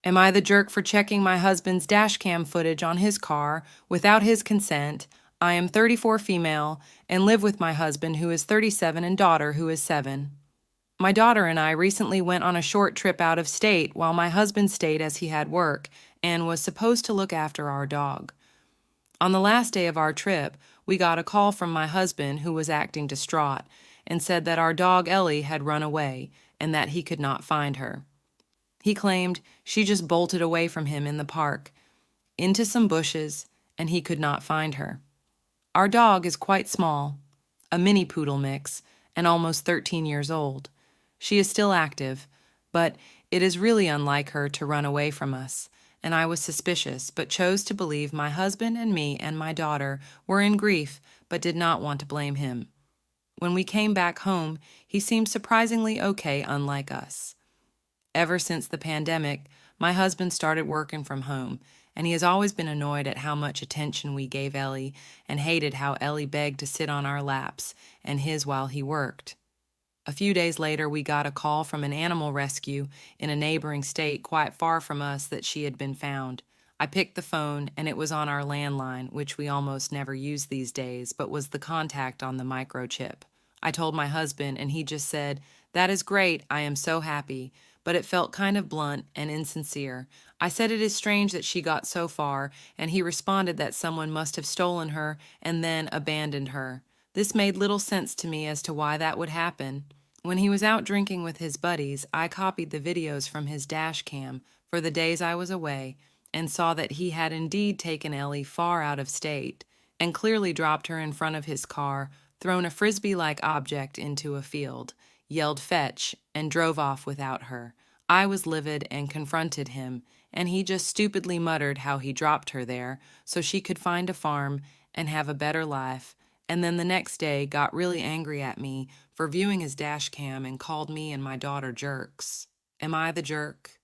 Am I the jerk for checking my husband's dashcam footage on his car without his consent? I am 34 female and live with my husband who is 37 and daughter who is 7. My daughter and I recently went on a short trip out of state while my husband stayed as he had work and was supposed to look after our dog. On the last day of our trip, we got a call from my husband who was acting distraught and said that our dog Ellie had run away and that he could not find her. He claimed she just bolted away from him in the park, into some bushes, and he could not find her. Our dog is quite small, a mini poodle mix, and almost 13 years old. She is still active, but it is really unlike her to run away from us, and I was suspicious, but chose to believe my husband and me and my daughter were in grief, but did not want to blame him. When we came back home, he seemed surprisingly okay, unlike us. Ever since the pandemic, my husband started working from home, and he has always been annoyed at how much attention we gave Ellie and hated how Ellie begged to sit on our laps and his while he worked. A few days later, we got a call from an animal rescue in a neighboring state quite far from us that she had been found. I picked the phone, and it was on our landline, which we almost never use these days, but was the contact on the microchip. I told my husband, and he just said, "That is great, I am so happy," but it felt kind of blunt and insincere. I said it is strange that she got so far, and he responded that someone must have stolen her and then abandoned her. This made little sense to me as to why that would happen. When he was out drinking with his buddies, I copied the videos from his dash cam for the days I was away and saw that he had indeed taken Ellie far out of state and clearly dropped her in front of his car, thrown a frisbee-like object into a field, yelled fetch, and drove off without her. I was livid and confronted him, and he just stupidly muttered how he dropped her there so she could find a farm and have a better life, and then the next day got really angry at me for viewing his dash cam and called me and my daughter jerks. Am I the jerk?